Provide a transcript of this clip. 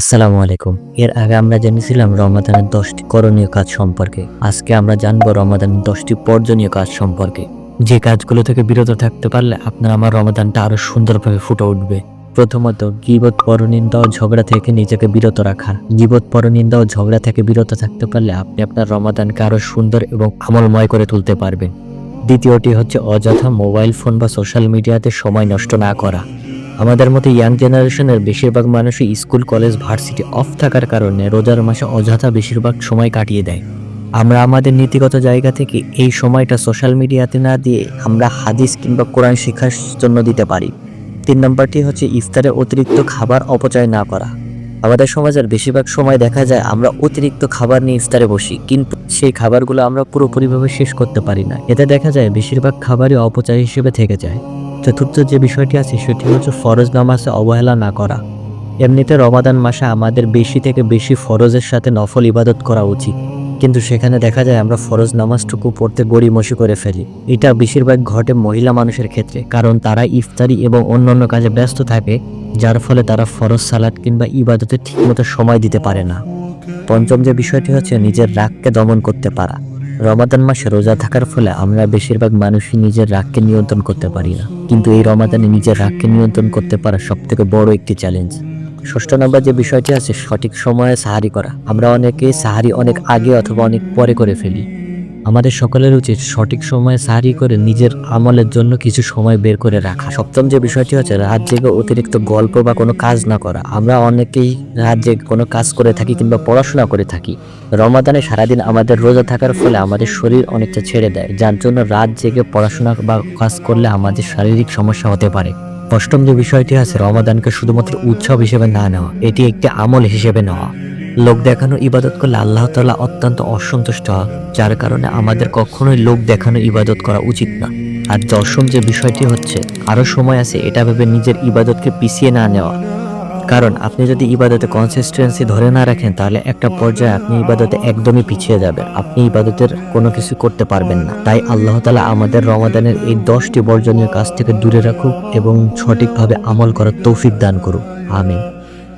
আসসালামু আলাইকুম। এর আগে আমরা জেনেছিলাম রমাদানের 10টি করণীয় কাজ সম্পর্কে। আজকে আমরা জানবো রমাদানের 10টি বর্জনীয় কাজ সম্পর্কে। যে কাজগুলো থেকে বিরত থাকতে পারলে আপনার আমার রমাদানটা আরো সুন্দরভাবে ফুটে উঠবে। প্রথমত, গীবত, পরনিন্দা ও ঝগড়া থেকে নিজেকে বিরত রাখা। গীবত, পরনিন্দা ও ঝগড়া থেকে বিরত থাকতে পারলে আপনি আপনার রমাদানকে আরো সুন্দর এবং আমলময় করে তুলতে পারবেন। দ্বিতীয়টি হচ্ছে অযথা মোবাইল ফোন বা সোশ্যাল মিডিয়াতে সময় নষ্ট না করা। আমাদের মতো ইয়াং জেনারেশনের বেশিরভাগ মানুষই স্কুল, কলেজ, ভার্সিটি অফ থাকার কারণে রোজার মাসে অযথা বেশিরভাগ সময় কাটিয়ে দেয়। আমরা আমাদের নীতিগত জায়গা থেকে এই সময়টা সোশ্যাল মিডিয়াতে না দিয়ে আমরা হাদিস কিংবা কোরআন শেখার জন্য দিতে পারি। 3 নম্বরটি হচ্ছে ইফতারে অতিরিক্ত খাবার অপচয় না করা। আমাদের সমাজের বেশিরভাগ সময় দেখা যায় আমরা অতিরিক্ত খাবার নিয়ে ইফতারে বসি, কিন্তু সেই খাবারগুলো আমরা পুরোপুরিভাবে শেষ করতে পারি না। এতে দেখা যায় বেশিরভাগ খাবারই অপচয় হিসেবে থেকে যায়। চতুর্থ যে বিষয়টি আছে সেটি হচ্ছে ফরজ নামাজে অবহেলা না করা। এমনিতে রমাদান মাসে আমাদের বেশি থেকে বেশি ফরজের সাথে নফল ইবাদত করা উচিত, কিন্তু সেখানে দেখা যায় আমরা ফরজ নামাজটুকু পড়তে গড়িমসি করে ফেলি। এটা বেশিরভাগ ঘটে মহিলা মানুষের ক্ষেত্রে, কারণ তারা ইফতারি এবং অন্যান্য কাজে ব্যস্ত থাকে, যার ফলে তারা ফরজ সালাত কিংবা ইবাদতে ঠিকমতো সময় দিতে পারে না। পঞ্চম যে বিষয়টি হচ্ছে নিজের রাগকে দমন করতে পারা। রমাদান মাসে রোজা থাকার ফলে আমরা বেশিরভাগ মানুষই নিজের রাগকে নিয়ন্ত্রণ করতে পারি না, কিন্তু এই রমাদানে নিজের রাগকে নিয়ন্ত্রণ করতে পারা সবথেকে বড় একটি চ্যালেঞ্জ। ষষ্ঠ নম্বর যে বিষয়টি আছে সঠিক সময়ে সাহারি করা। আমরা অনেকেই সাহারি অনেক আগে অথবা অনেক পরে করে ফেলি। আমাদের সকলের উচিত সঠিক সময়ে সাহারি করে নিজের আমলের জন্য কিছু সময় বের করে রাখা। সপ্তম যে বিষয়টি হচ্ছে রাত জেগে অতিরিক্ত গল্প বা কোনো কাজ না করা। আমরা অনেকেই রাত জেগে কোনো কাজ করে থাকি কিংবা পড়াশোনা করে থাকি। রমাদানে সারাদিন আমাদের রোজা থাকার ফলে আমাদের শরীর অনেকটা ছেড়ে দেয়, যার জন্য রাত জেগে পড়াশোনা বা কাজ করলে আমাদের শারীরিক সমস্যা হতে পারে। অষ্টম যে বিষয়টি আছে রমাদানকে শুধুমাত্র উৎসব হিসেবে না নেওয়া, এটি একটি আমল হিসেবে নেওয়া। লোক দেখানো ইবাদত করলে আল্লাহ তাআলা অত্যন্ত অসন্তুষ্ট হয়, যার কারণে আমাদের কখনোই লোক দেখানো ইবাদত করা উচিত না। আর দশম যে বিষয়টি হচ্ছে আরও সময় আছে এটা ভেবে নিজের ইবাদতকে পিছিয়ে না নেওয়া। কারণ আপনি যদি ইবাদতে কনসিস্টেন্সি ধরে না রাখেন তাহলে একটা পর্যায়ে আপনি ইবাদতে একদমই পিছিয়ে যাবেন, আপনি ইবাদতের কোনো কিছু করতে পারবেন না। তাই আল্লাহ তাআলা আমাদের রমাদানের এই 10টি বর্জনীয় কাজ থেকে দূরে রাখুক এবং সঠিকভাবে আমল করার তৌফিক দান করুক। আমিন।